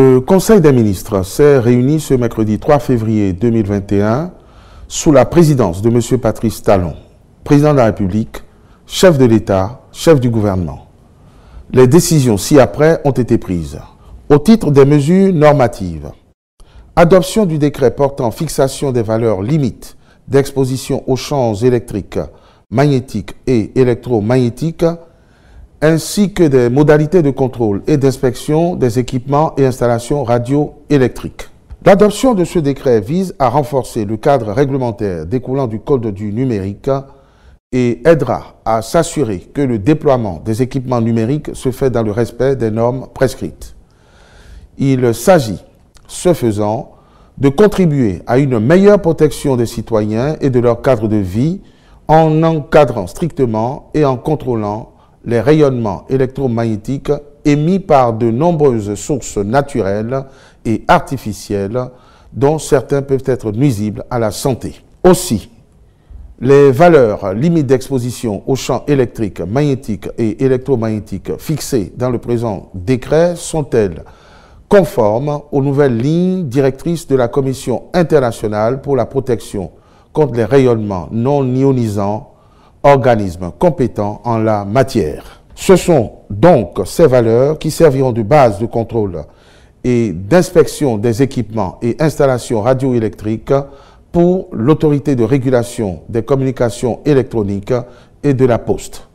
Le Conseil des ministres s'est réuni ce mercredi 3 février 2021 sous la présidence de M. Patrice Talon, président de la République, chef de l'État, chef du gouvernement. Les décisions ci-après ont été prises. Au titre des mesures normatives, adoption du décret portant fixation des valeurs limites d'exposition aux champs électriques, magnétiques et électromagnétiques, ainsi que des modalités de contrôle et d'inspection des équipements et installations radioélectriques. L'adoption de ce décret vise à renforcer le cadre réglementaire découlant du Code du numérique et aidera à s'assurer que le déploiement des équipements numériques se fait dans le respect des normes prescrites. Il s'agit, ce faisant, de contribuer à une meilleure protection des citoyens et de leur cadre de vie en encadrant strictement et en contrôlant les rayonnements électromagnétiques émis par de nombreuses sources naturelles et artificielles dont certains peuvent être nuisibles à la santé. Aussi, les valeurs limites d'exposition aux champs électriques, magnétiques et électromagnétiques fixées dans le présent décret sont-elles conformes aux nouvelles lignes directrices de la Commission internationale pour la protection contre les rayonnements non ionisants, organismes compétents en la matière. Ce sont donc ces valeurs qui serviront de base de contrôle et d'inspection des équipements et installations radioélectriques pour l'autorité de régulation des communications électroniques et de la poste.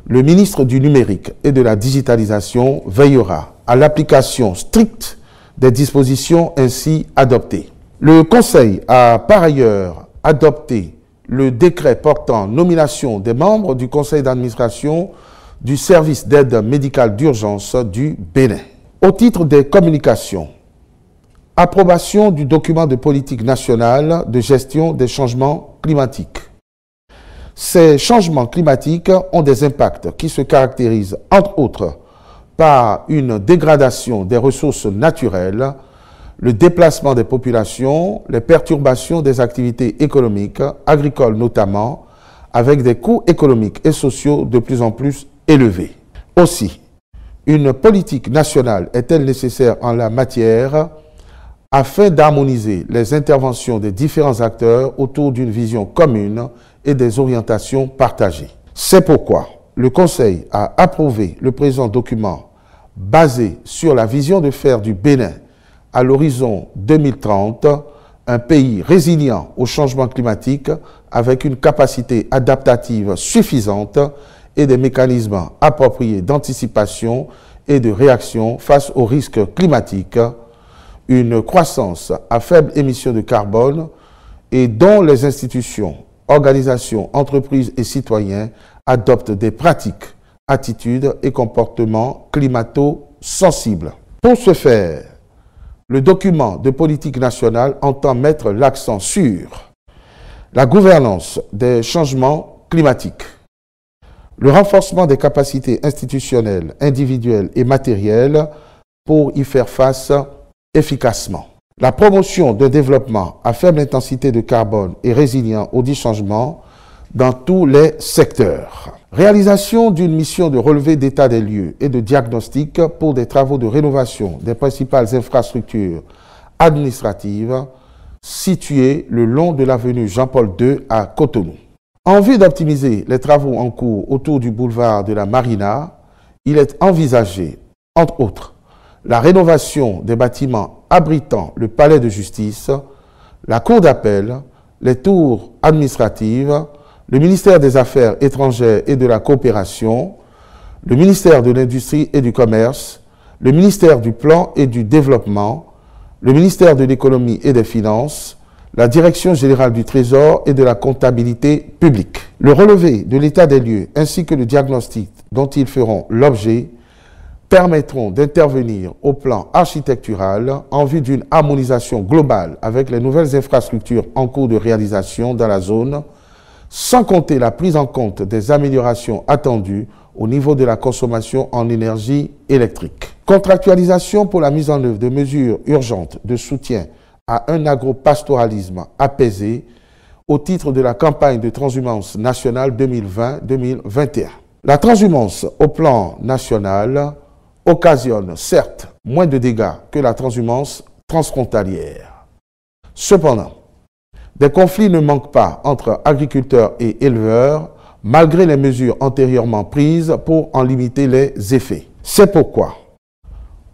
Le ministre du numérique et de la digitalisation veillera à l'application stricte des dispositions ainsi adoptées. Le Conseil a par ailleurs adopté le décret portant nomination des membres du conseil d'administration du service d'aide médicale d'urgence du Bénin. Au titre des communications, approbation du document de politique nationale de gestion des changements climatiques. Ces changements climatiques ont des impacts qui se caractérisent, entre autres, par une dégradation des ressources naturelles, le déplacement des populations, les perturbations des activités économiques, agricoles notamment, avec des coûts économiques et sociaux de plus en plus élevés. Aussi, une politique nationale est-elle nécessaire en la matière afin d'harmoniser les interventions des différents acteurs autour d'une vision commune et des orientations partagées. C'est pourquoi le Conseil a approuvé le présent document basé sur la vision de faire du Bénin à l'horizon 2030, un pays résilient au changement climatique avec une capacité adaptative suffisante et des mécanismes appropriés d'anticipation et de réaction face aux risques climatiques, une croissance à faible émission de carbone et dont les institutions, organisations, entreprises et citoyens adoptent des pratiques, attitudes et comportements climato-sensibles. Pour ce faire, le document de politique nationale entend mettre l'accent sur la gouvernance des changements climatiques, le renforcement des capacités institutionnelles, individuelles et matérielles pour y faire face efficacement, la promotion d'un développement à faible intensité de carbone et résilient aux dits changements dans tous les secteurs. Réalisation d'une mission de relevé d'état des lieux et de diagnostic pour des travaux de rénovation des principales infrastructures administratives situées le long de l'avenue Jean-Paul II à Cotonou. En vue d'optimiser les travaux en cours autour du boulevard de la Marina, il est envisagé, entre autres, la rénovation des bâtiments abritant le palais de justice, la cour d'appel, les tours administratives, le ministère des Affaires étrangères et de la coopération, le ministère de l'Industrie et du Commerce, le ministère du Plan et du Développement, le ministère de l'Économie et des Finances, la Direction générale du Trésor et de la comptabilité publique. Le relevé de l'état des lieux ainsi que le diagnostic dont ils feront l'objet permettront d'intervenir au plan architectural en vue d'une harmonisation globale avec les nouvelles infrastructures en cours de réalisation dans la zone, sans compter la prise en compte des améliorations attendues au niveau de la consommation en énergie électrique. Contractualisation pour la mise en œuvre de mesures urgentes de soutien à un agropastoralisme apaisé au titre de la campagne de transhumance nationale 2020-2021. La transhumance au plan national occasionnent certes moins de dégâts que la transhumance transfrontalière. Cependant, des conflits ne manquent pas entre agriculteurs et éleveurs, malgré les mesures antérieurement prises pour en limiter les effets. C'est pourquoi,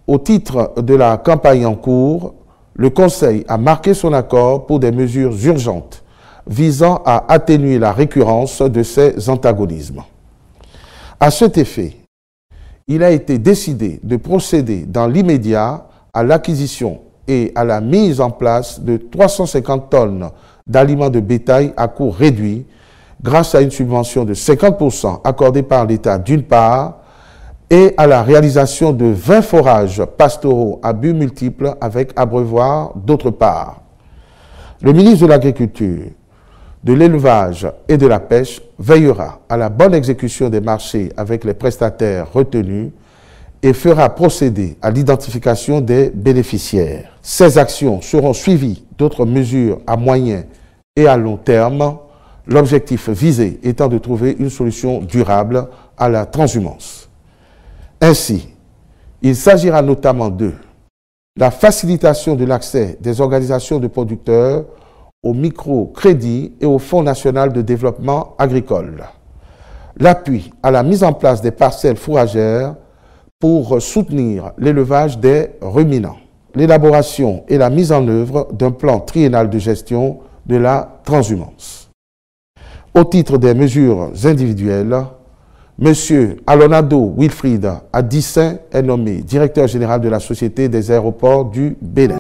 au titre de la campagne en cours, le Conseil a marqué son accord pour des mesures urgentes visant à atténuer la récurrence de ces antagonismes. À cet effet, il a été décidé de procéder dans l'immédiat à l'acquisition et à la mise en place de 350 tonnes d'aliments de bétail à coût réduit grâce à une subvention de 50% accordée par l'État d'une part et à la réalisation de 20 forages pastoraux à but multiple avec abreuvoir d'autre part. Le ministre de l'Agriculture, de l'Élevage et de la Pêche veillera à la bonne exécution des marchés avec les prestataires retenus et fera procéder à l'identification des bénéficiaires. Ces actions seront suivies d'autres mesures à moyen et à long terme, l'objectif visé étant de trouver une solution durable à la transhumance. Ainsi, il s'agira notamment de la facilitation de l'accès des organisations de producteurs au microcrédit et au Fonds national de développement agricole, l'appui à la mise en place des parcelles fourragères pour soutenir l'élevage des ruminants, l'élaboration et la mise en œuvre d'un plan triennal de gestion de la transhumance. Au titre des mesures individuelles, M. Alonado Wilfried Adissin est nommé directeur général de la Société des aéroports du Bénin.